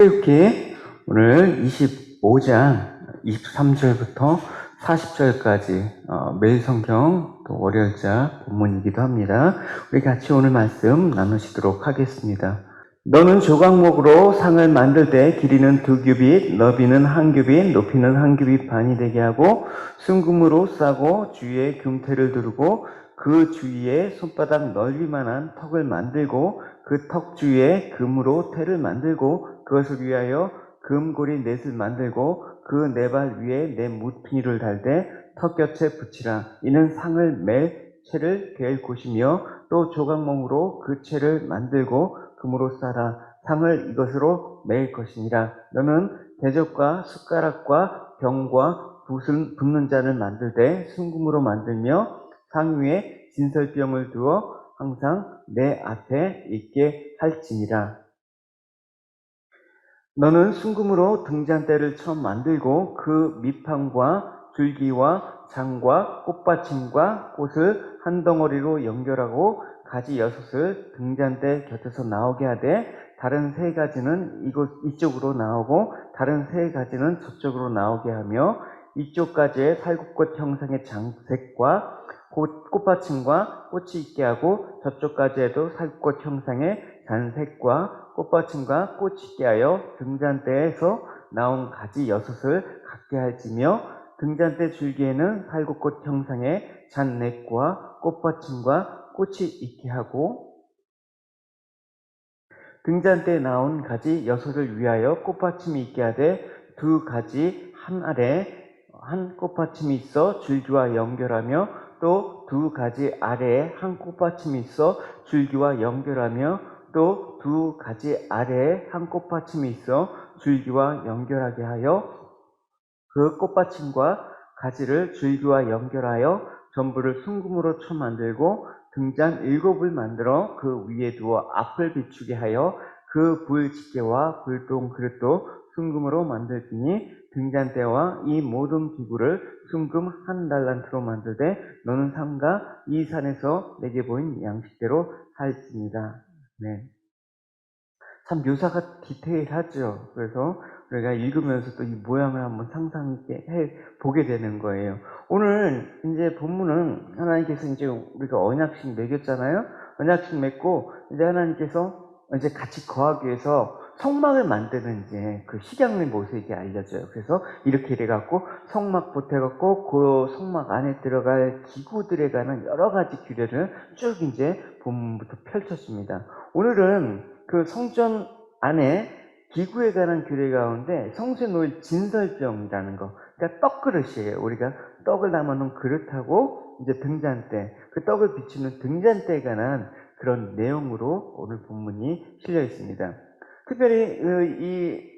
출애굽기 오늘 25장 23절부터 40절까지 매일 성경 또 월요일자 본문이기도 합니다. 우리 같이 오늘 말씀 나누시도록 하겠습니다. 너는 조각목으로 상을 만들 때 길이는 2규빗, 너비는 1규빗, 높이는 1규빗 반이 되게 하고 순금으로 싸고 주위에 금태를 두르고 그 주위에 손바닥 넓이만한 턱을 만들고 그 턱 주위에 금으로 태를 만들고 그것을 위하여 금고리 넷을 만들고 그 네 발 위에 네 무트니를 달되 턱 곁에 붙이라. 이는 상을 맬 채를 갤 곳이며 또 조각목으로 그 채를 만들고 금으로 싸라. 상을 이것으로 맬 것이니라. 너는 대접과 숟가락과 병과 붓는 잔을 만들 때 순금으로 만들며 상 위에 진설병을 두어 항상 내 앞에 있게 할지니라. 너는 순금으로 등잔대를 처음 만들고 그 밑판과 줄기와 장과 꽃받침과 꽃을 한 덩어리로 연결하고 가지 6을 등잔대 곁에서 나오게 하되 다른 3가지는 이쪽으로 나오고 다른 3가지는 저쪽으로 나오게 하며 이쪽 가지에 살구꽃 형상의 장색과 꽃받침과 꽃이 있게 하고 저쪽 가지에도 살구꽃 형상의 잔색과 꽃받침과 꽃이 있게 하여 등잔대에서 나온 가지 6을 갖게 할지며 등잔대 줄기에는 살구꽃 형상의 잔넥과 꽃받침과 꽃이 있게 하고 등잔대에 나온 가지 6을 위하여 꽃받침이 있게 하되 2가지 한 아래 한 꽃받침이 있어 줄기와 연결하며 또 2가지 아래에 한 꽃받침이 있어 줄기와 연결하며 또 2가지 아래에 한 꽃받침이 있어 줄기와 연결하게 하여 그 꽃받침과 가지를 줄기와 연결하여 전부를 순금으로 쳐 만들고 등잔 7을 만들어 그 위에 두어 앞을 비추게 하여 그 불 집게와 불동 그릇도 순금으로 만들지니 등잔대와 이 모든 기구를 순금 1달란트로 만들되 너는 삼가 이 산에서 내게 보인 양식대로 할지니라. 네. 참 묘사가 디테일하죠. 그래서 우리가 읽으면서 또 이 모양을 한번 상상해 보게 되는 거예요. 오늘 이제 본문은 하나님께서 이제 우리가 언약식 맺었잖아요. 언약식 맺고 이제 하나님께서 이제 같이 거하기 위해서 성막을 만드는 이제 그 식양의 모습이 알려져요. 그래서 이렇게 돼갖고 성막 보태갖고 그 성막 안에 들어갈 기구들에 관한 여러 가지 규례를 쭉 이제 본문부터 펼쳤습니다. 오늘은 그 성전 안에 기구에 관한 규례 가운데 성소에 놓일 진설병이라는 거, 그러니까 떡그릇이에요. 우리가 떡을 담아놓은 그릇하고 이제 등잔대, 그 떡을 비추는 등잔대에 관한 그런 내용으로 오늘 본문이 실려 있습니다. 특별히 이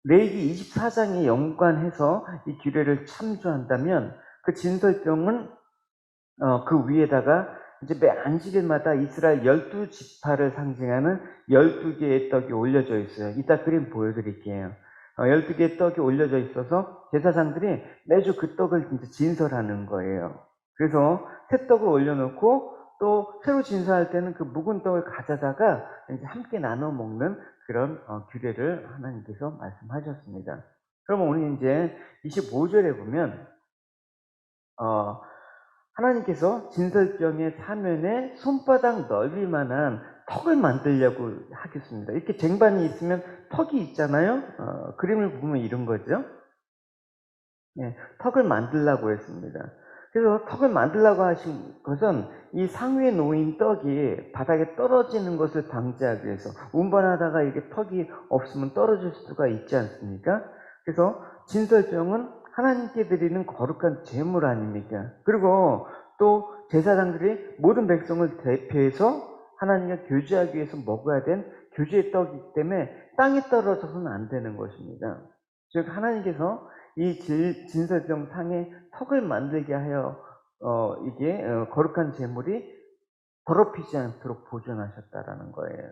레위기 24장에 연관해서 이 규례를 참조한다면 그 진설병은 그 위에다가 이제 매 안식일마다 이스라엘 12지파를 상징하는 12개의 떡이 올려져 있어요. 이따 그림 보여드릴게요. 12개의 떡이 올려져 있어서 제사장들이 매주 그 떡을 이제 진설하는 거예요. 그래서 새 떡을 올려놓고 또 새로 진설할 때는 그 묵은 떡을 가져다가 이제 함께 나눠 먹는 그런 규례를 하나님께서 말씀하셨습니다. 그러면 오늘 이제 25절에 보면 하나님께서 진설병의 사면에 손바닥 넓이만한 턱을 만들려고 하겠습니다. 이렇게 쟁반이 있으면 턱이 있잖아요. 그림을 보면 이런 거죠. 네, 턱을 만들려고 했습니다. 그래서 턱을 만들려고 하신 것은 이 상위에 놓인 떡이 바닥에 떨어지는 것을 방지하기 위해서, 운반하다가 이게 턱이 없으면 떨어질 수가 있지 않습니까? 그래서 진설병은 하나님께 드리는 거룩한 제물 아닙니까? 그리고 또 제사장들이 모든 백성을 대표해서 하나님과 교제하기 위해서 먹어야 된 교제의 떡이기 때문에 땅에 떨어져서는 안 되는 것입니다. 즉 하나님께서 이 진설병 상에 턱을 만들게 하여 이게 거룩한 제물이 더럽히지 않도록 보존하셨다라는 거예요.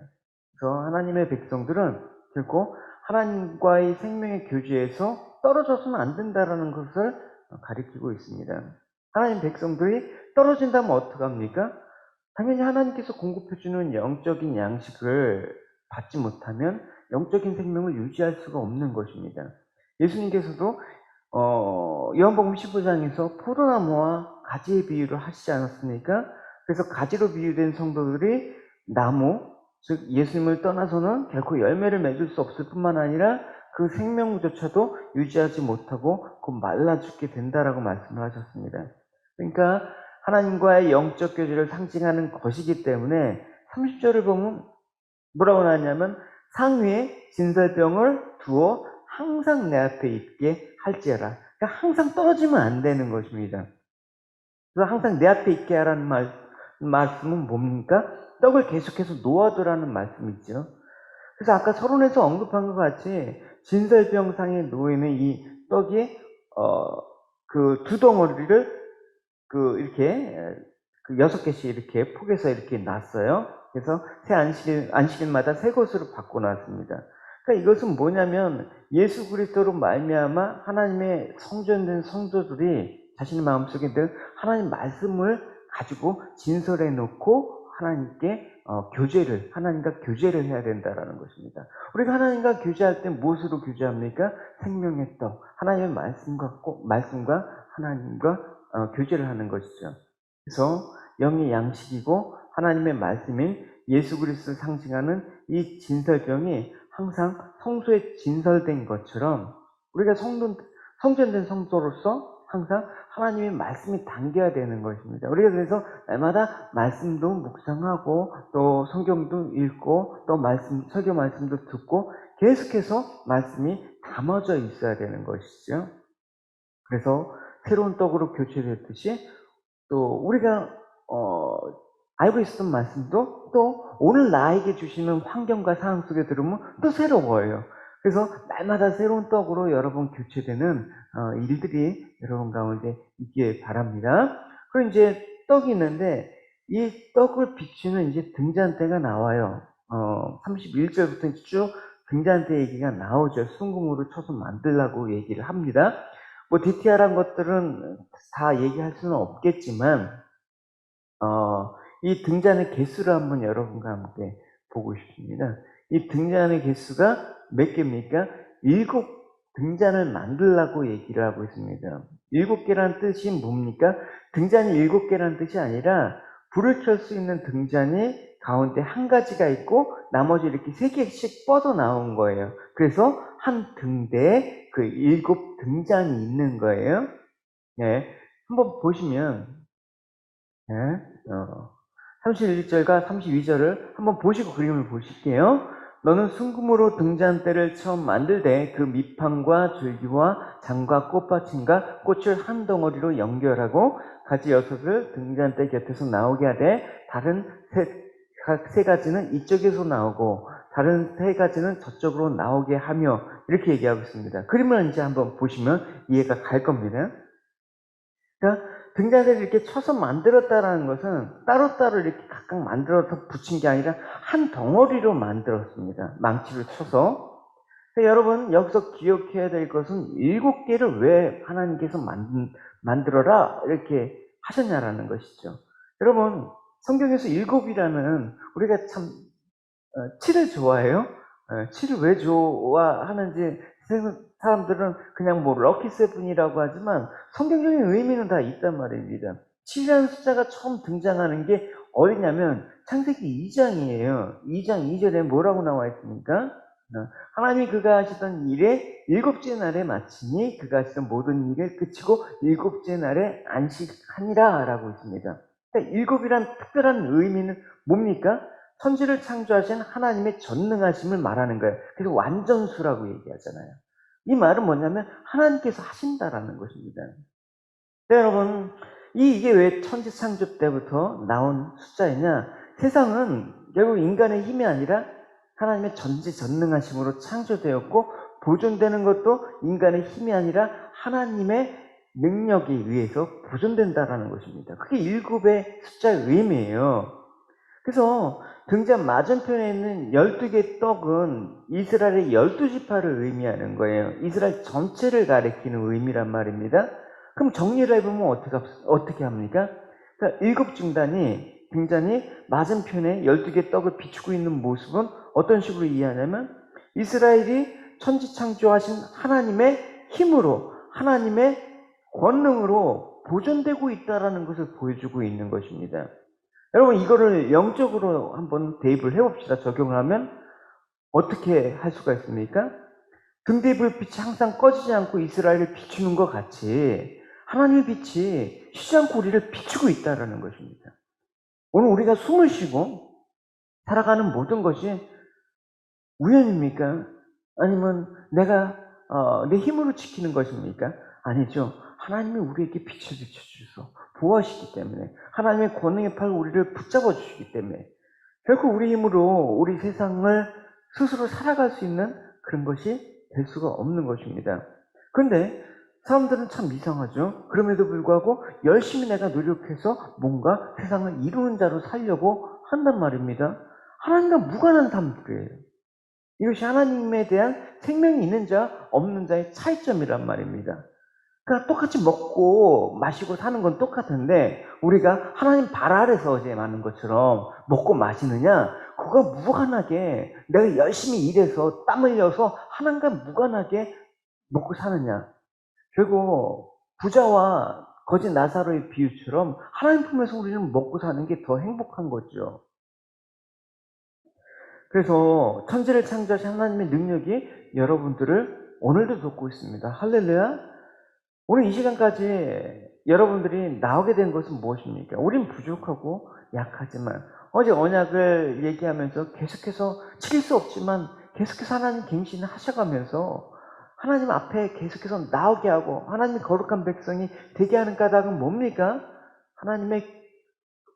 그래서 하나님의 백성들은 결코 하나님과의 생명의 교제에서 떨어져서는 안 된다라는 것을 가리키고 있습니다. 하나님 백성들이 떨어진다면 어떡합니까? 당연히 하나님께서 공급해주는 영적인 양식을 받지 못하면 영적인 생명을 유지할 수가 없는 것입니다. 예수님께서도 요한복음 15장에서 포도나무와 가지의 비유를 하시지 않았습니까? 그래서 가지로 비유된 성도들이 나무, 즉 예수님을 떠나서는 결코 열매를 맺을 수 없을 뿐만 아니라 그 생명조차도 유지하지 못하고 곧 말라 죽게 된다라고 말씀을 하셨습니다. 그러니까 하나님과의 영적 교제를 상징하는 것이기 때문에 30절을 보면 뭐라고 나왔냐면 상위에 진설병을 두어 항상 내 앞에 있게 할지어라. 그러니까 항상 떨어지면 안 되는 것입니다. 그래서 항상 내 앞에 있게 하라는 말씀은 뭡니까? 떡을 계속해서 놓아두라는 말씀이죠. 그래서 아까 서론에서 언급한 것 같이 진설병상에 놓이는 이 떡이 그 두 덩어리를 이렇게 그 6개씩 이렇게 폭에서 이렇게 놨어요. 그래서 새 안식일마다 새 곳으로 바꿔놨습니다. 그러니까 이것은 뭐냐면 예수 그리스도로 말미암아 하나님의 성전된 성도들이 자신의 마음속에 늘 하나님 말씀을 가지고 진설해 놓고 하나님께 하나님과 교제를 해야 된다라는 것입니다. 우리가 하나님과 교제할 때 무엇으로 교제합니까? 생명의 떡, 하나님의 말씀과 하나님과 교제를 하는 것이죠. 그래서 영의 양식이고 하나님의 말씀인 예수 그리스도를 상징하는 이 진설병이 항상 성소에 진설된 것처럼 우리가 성전된 성도로서 항상 하나님의 말씀이 담겨야 되는 것입니다. 우리가 그래서 날마다 말씀도 묵상하고 또 성경도 읽고 또 설교 말씀도 듣고 계속해서 말씀이 담아져 있어야 되는 것이죠. 그래서 새로운 떡으로 교체됐듯이 또 우리가 알고 있었던 말씀도 또 오늘 나에게 주시는 환경과 상황 속에 들으면 또 새로워요. 그래서 날마다 새로운 떡으로 여러분 교체되는 일들이 여러분 가운데 있길 바랍니다. 그리고 이제 떡이 있는데 이 떡을 비추는 이제 등잔대가 나와요. 31절부터 쭉 등잔대 얘기가 나오죠. 순금으로 쳐서 만들라고 얘기를 합니다. 뭐 디테일한 것들은 다 얘기할 수는 없겠지만 이 등잔의 개수를 한번 여러분과 함께 보고 싶습니다. 이 등잔의 개수가 몇 개입니까? 7 등잔을 만들라고 얘기를 하고 있습니다. 7개란 뜻이 뭡니까? 등잔이 7개란 뜻이 아니라 불을 켤 수 있는 등잔이 가운데 한 가지가 있고 나머지 이렇게 3개씩 뻗어 나온 거예요. 그래서 한 등대에 그 7 등잔이 있는 거예요. 네, 한번 보시면 31절과 32절을 한번 보시고 그림을 보실게요. 너는 순금으로 등잔대를 처음 만들되 그 밑판과 줄기와 장과 꽃받침과 꽃을 한 덩어리로 연결하고 가지 6을 등잔대 곁에서 나오게 하되 다른 세 가지는 이쪽에서 나오고 다른 3가지는 저쪽으로 나오게 하며 이렇게 얘기하고 있습니다. 그림을 이제 한번 보시면 이해가 갈 겁니다. 그러니까 등잔대를 이렇게 쳐서 만들었다라는 것은 따로따로 이렇게 각각 만들어서 붙인 게 아니라 한 덩어리로 만들었습니다. 망치를 쳐서. 그러니까 여러분 여기서 기억해야 될 것은 7개를 왜 하나님께서 만들어라 이렇게 하셨냐라는 것이죠. 여러분 성경에서 7이라는 우리가 참 7을 좋아해요. 7을 왜 좋아하는지 사람들은 그냥 뭐 럭키 세븐이라고 하지만 성경적인 의미는 다 있단 말입니다. 7이라는 숫자가 처음 등장하는 게 어디냐면 창세기 2장이에요. 2장 2절에 뭐라고 나와 있습니까? 하나님이 그가 하시던 일에 7째 날에 마치니 그가 하시던 모든 일을 그치고 7째 날에 안식하니라 라고 있습니다. 그러니까 7이란 특별한 의미는 뭡니까? 천지를 창조하신 하나님의 전능하심을 말하는 거예요. 그래서 완전수라고 얘기하잖아요. 이 말은 뭐냐면 하나님께서 하신다라는 것입니다. 네, 여러분 이게 왜 천지 창조 때부터 나온 숫자이냐? 세상은 결국 인간의 힘이 아니라 하나님의 전지전능하심으로 창조되었고 보존되는 것도 인간의 힘이 아니라 하나님의 능력에 의해서 보존된다라는 것입니다. 그게 7의 숫자의 의미예요. 그래서 등잔 맞은편에 있는 12개 떡은 이스라엘의 12지파를 의미하는 거예요. 이스라엘 전체를 가리키는 의미란 말입니다. 그럼 정리를 해보면 어떻게 합니까? 그러니까 7 등잔이 맞은편에 12개 떡을 비추고 있는 모습은 어떤 식으로 이해하냐면 이스라엘이 천지창조하신 하나님의 힘으로, 하나님의 권능으로 보존되고 있다는 것을 보여주고 있는 것입니다. 여러분, 이거를 영적으로 한번 대입을 해봅시다. 적용을 하면 어떻게 할 수가 있습니까? 등대의 불빛이 항상 꺼지지 않고 이스라엘을 비추는 것 같이 하나님의 빛이 쉬지 않고 우리를 비추고 있다는 것입니다. 오늘 우리가 숨을 쉬고 살아가는 모든 것이 우연입니까? 아니면 내가 내 힘으로 지키는 것입니까? 아니죠. 하나님이 우리에게 빛을 비춰주셔서 보호하시기 때문에, 하나님의 권능의 팔로 우리를 붙잡아 주시기 때문에 결코 우리 힘으로 우리 세상을 스스로 살아갈 수 있는 그런 것이 될 수가 없는 것입니다. 그런데 사람들은 참 이상하죠. 그럼에도 불구하고 열심히 내가 노력해서 뭔가 세상을 이루는 자로 살려고 한단 말입니다. 하나님과 무관한 사람들이에요. 이것이 하나님에 대한 생명이 있는 자, 없는 자의 차이점이란 말입니다. 그러니까 똑같이 먹고 마시고 사는 건 똑같은데 우리가 하나님 발 아래서 어제 말한 것처럼 먹고 마시느냐? 그거 무관하게 내가 열심히 일해서 땀 흘려서 하나님과 무관하게 먹고 사느냐? 결국 부자와 거지 나사로의 비유처럼 하나님 품에서 우리는 먹고 사는 게 더 행복한 거죠. 그래서 천지를 창조하신 하나님의 능력이 여러분들을 오늘도 돕고 있습니다. 할렐루야. 오늘 이 시간까지 여러분들이 나오게 된 것은 무엇입니까? 우린 부족하고 약하지만 어제 언약을 얘기하면서 계속해서 지킬 수 없지만 계속해서 하나님 갱신을 하셔가면서 하나님 앞에 계속해서 나오게 하고 하나님의 거룩한 백성이 되게 하는 까닭은 뭡니까? 하나님의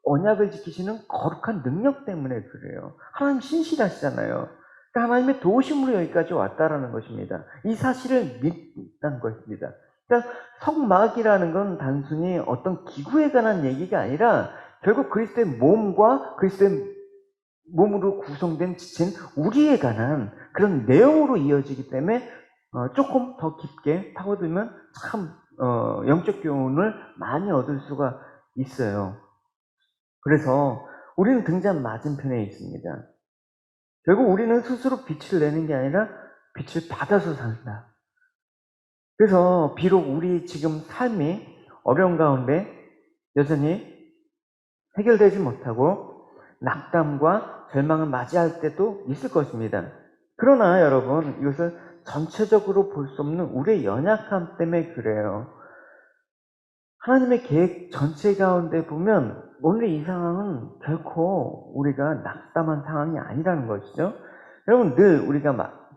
언약을 지키시는 거룩한 능력 때문에 그래요. 하나님 신실하시잖아요. 그러니까 하나님의 도우심으로 여기까지 왔다라는 것입니다. 이 사실을 믿는 것입니다. 그러니까 성막이라는 건 단순히 어떤 기구에 관한 얘기가 아니라 결국 그리스도의 몸과 그리스도의 몸으로 구성된 지친 우리에 관한 그런 내용으로 이어지기 때문에 조금 더 깊게 파고들면 참 영적 교훈을 많이 얻을 수가 있어요. 그래서 우리는 등잔 맞은편에 있습니다. 결국 우리는 스스로 빛을 내는 게 아니라 빛을 받아서 산다. 그래서 비록 우리 지금 삶이 어려운 가운데 여전히 해결되지 못하고 낙담과 절망을 맞이할 때도 있을 것입니다. 그러나 여러분, 이것을 전체적으로 볼 수 없는 우리의 연약함 때문에 그래요. 하나님의 계획 전체 가운데 보면 오늘 이 상황은 결코 우리가 낙담한 상황이 아니라는 것이죠. 여러분, 늘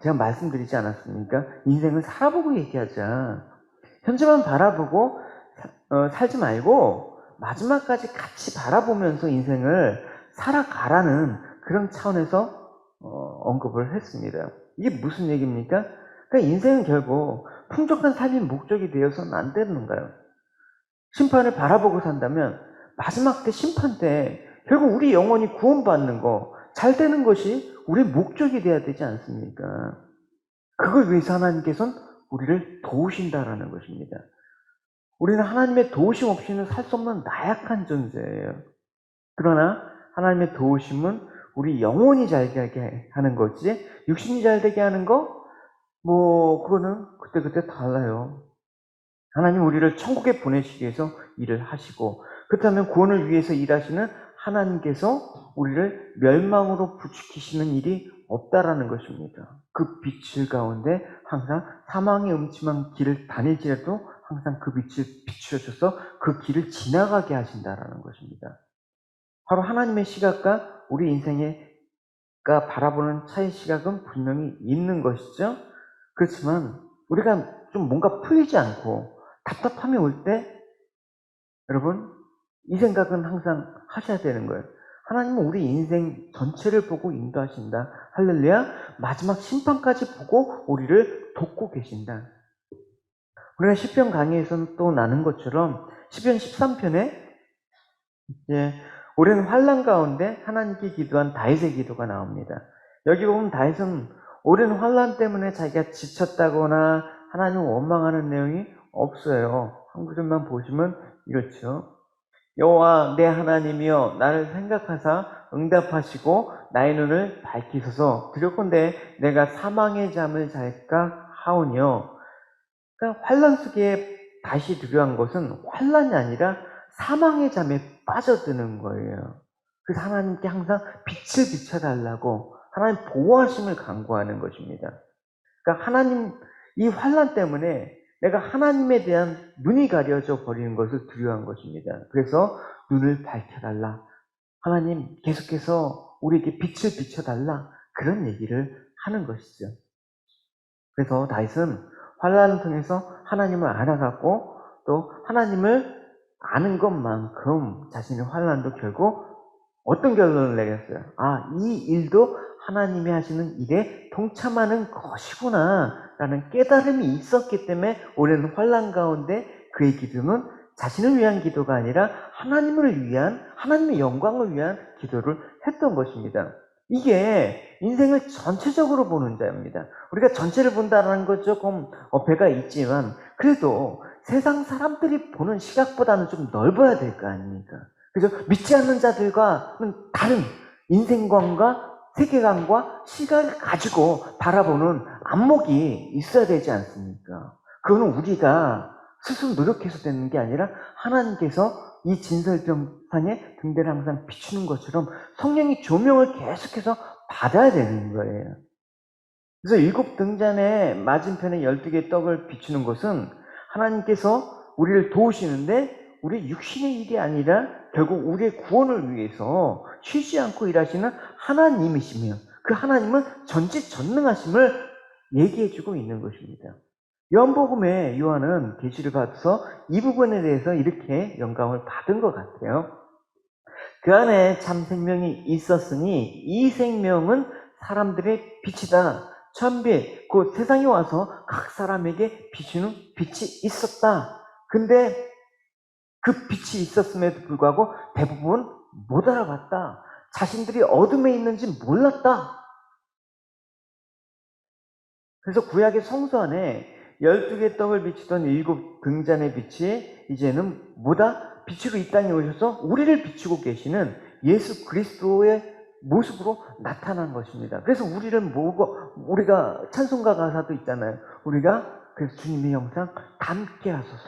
제가 말씀드리지 않았습니까? 인생을 살아보고 얘기하자. 현재만 바라보고 살지 말고 마지막까지 같이 바라보면서 인생을 살아가라는 그런 차원에서 언급을 했습니다. 이게 무슨 얘기입니까? 그러니까 인생은 결국 풍족한 삶이 목적이 되어서는 안 되는 거예요. 심판을 바라보고 산다면 마지막 때 심판 때 결국 우리 영혼이 구원받는 거, 잘 되는 것이 우리의 목적이 돼야 되지 않습니까? 그걸 위해서 하나님께서는 우리를 도우신다라는 것입니다. 우리는 하나님의 도우심 없이는 살 수 없는 나약한 존재예요. 그러나 하나님의 도우심은 우리 영혼이 잘 되게 하는 거지 육신이 잘 되게 하는 거? 그거는 그때그때 달라요. 하나님 우리를 천국에 보내시기 위해서 일을 하시고 그렇다면 구원을 위해서 일하시는 하나님께서 우리를 멸망으로 부추기시는 일이 없다라는 것입니다. 그 빛을 가운데 항상 사망의 음침한 길을 다닐지라도 항상 그 빛을 비추셔서 그 길을 지나가게 하신다라는 것입니다. 바로 하나님의 시각과 우리 인생가 바라보는 차이 시각은 분명히 있는 것이죠. 그렇지만 우리가 좀 뭔가 풀리지 않고 답답함이 올 때 여러분 이 생각은 항상 하셔야 되는 거예요. 하나님은 우리 인생 전체를 보고 인도하신다. 할렐루야. 마지막 심판까지 보고 우리를 돕고 계신다. 우리가 시편 강의에서는 또 나눈 것처럼 시편 13편에 오랜 환난 가운데 하나님께 기도한 다윗의 기도가 나옵니다. 여기 보면 다윗은 오랜 환난 때문에 자기가 지쳤다거나 하나님을 원망하는 내용이 없어요. 한 구절만 보시면 이렇죠. 여호와 내 하나님이여 나를 생각하사 응답하시고 나의 눈을 밝히소서. 두렵건대 내가 사망의 잠을 잘까 하오니요. 그러니까 환란 속에 다시 두려운 것은 환란이 아니라 사망의 잠에 빠져드는 거예요. 그래서 하나님께 항상 빛을 비춰달라고 하나님 보호하심을 간구하는 것입니다. 그러니까 하나님, 이 환란 때문에 내가 하나님에 대한 눈이 가려져 버리는 것을 두려워한 것입니다. 그래서 눈을 밝혀달라. 하나님 계속해서 우리에게 빛을 비춰달라. 그런 얘기를 하는 것이죠. 그래서 다윗은 환란을 통해서 하나님을 알아갔고 또 하나님을 아는 것만큼 자신의 환란도 결국 어떤 결론을 내렸어요? 이 일도 하나님이 하시는 일에 동참하는 것이구나 라는 깨달음이 있었기 때문에 올해는 환란 가운데 그의 기도는 자신을 위한 기도가 아니라 하나님을 위한, 하나님의 영광을 위한 기도를 했던 것입니다. 이게 인생을 전체적으로 보는 자입니다. 우리가 전체를 본다는 건 조금 어폐가 있지만 그래도 세상 사람들이 보는 시각보다는 좀 넓어야 될 거 아닙니까? 그죠? 믿지 않는 자들과는 다른 인생관과 세계관과 시각을 가지고 바라보는 안목이 있어야 되지 않습니까? 그거는 우리가 스스로 노력해서 되는 게 아니라 하나님께서 이 진설병상에 등대를 항상 비추는 것처럼 성령이 조명을 계속해서 받아야 되는 거예요. 그래서 7 등잔의 맞은편에 12개의 떡을 비추는 것은 하나님께서 우리를 도우시는데 우리 육신의 일이 아니라 결국 우리의 구원을 위해서 쉬지 않고 일하시는 하나님이시며 그 하나님은 전지전능하심을 얘기해주고 있는 것입니다. 요한복음에 요한은 계시를 받아서 이 부분에 대해서 이렇게 영감을 받은 것 같아요. 그 안에 참 생명이 있었으니 이 생명은 사람들의 빛이다. 천빛, 곧 세상에 와서 각 사람에게 비추는 빛이 있었다. 근데 그 빛이 있었음에도 불구하고 대부분 못 알아봤다. 자신들이 어둠에 있는지 몰랐다. 그래서 구약의 성소 안에 12개 떡을 비추던 7 등잔의 빛이 이제는 뭐다? 빛으로 이 땅에 오셔서 우리를 비추고 계시는 예수 그리스도의 모습으로 나타난 것입니다. 그래서 우리가 찬송가 가사도 있잖아요. 우리가 그래서 주님의 형상 닮게 하소서.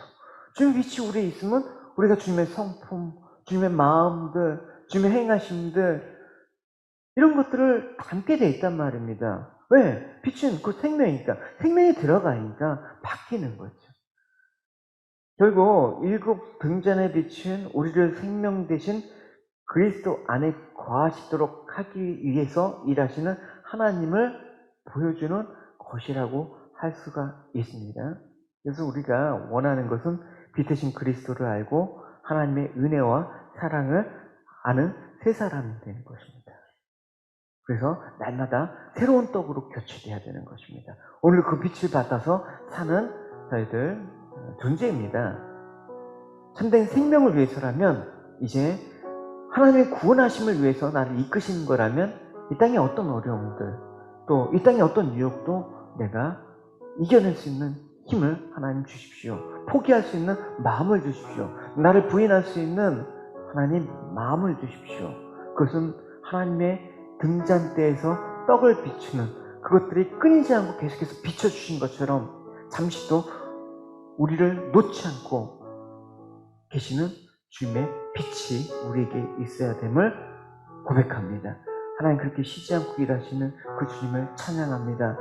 주님의 빛이 우리에 있으면 우리가 주님의 성품, 주님의 마음들, 주님의 행하심들 이런 것들을 담게 돼 있단 말입니다. 왜? 빛은 그 생명이니까. 생명이 들어가니까 바뀌는 거죠. 결국 7 등잔의 빛은 우리를 생명 대신 그리스도 안에 거하시도록 하기 위해서 일하시는 하나님을 보여주는 것이라고 할 수가 있습니다. 그래서 우리가 원하는 것은 빛 대신 그리스도를 알고 하나님의 은혜와 사랑을 아는 새 사람이 되는 것입니다. 그래서 날마다 새로운 떡으로 교체돼야 되는 것입니다. 오늘 그 빛을 받아서 사는 저희들 존재입니다. 참된 생명을 위해서라면 이제 하나님의 구원하심을 위해서 나를 이끄시는 거라면 이 땅의 어떤 어려움들 또 이 땅의 어떤 유혹도 내가 이겨낼 수 있는 힘을 하나님 주십시오. 포기할 수 있는 마음을 주십시오. 나를 부인할 수 있는 하나님 마음을 주십시오. 그것은 하나님의 등잔대에서 떡을 비추는 그것들이 끊이지 않고 계속해서 비춰주신 것처럼 잠시도 우리를 놓지 않고 계시는 주님의 빛이 우리에게 있어야 됨을 고백합니다. 하나님 그렇게 쉬지 않고 일하시는 그 주님을 찬양합니다.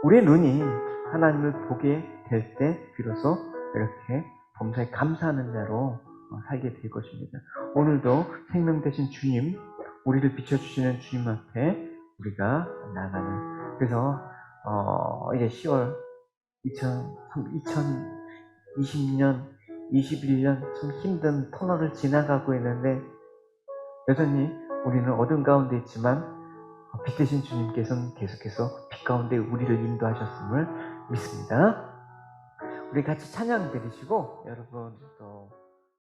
우리의 눈이 하나님을 보게 될 때 비로소 이렇게 범사에 감사하는 자로 살게 될 것입니다. 오늘도 생명 되신 주님, 우리를 비춰주시는 주님 앞에 우리가 나가는 그래서 이제 10월 2020년 21년 참 힘든 터널을 지나가고 있는데 여전히 우리는 어둠 가운데 있지만 빛 대신 주님께서는 계속해서 빛 가운데 우리를 인도하셨음을 믿습니다. 우리 같이 찬양 드리시고 여러분 또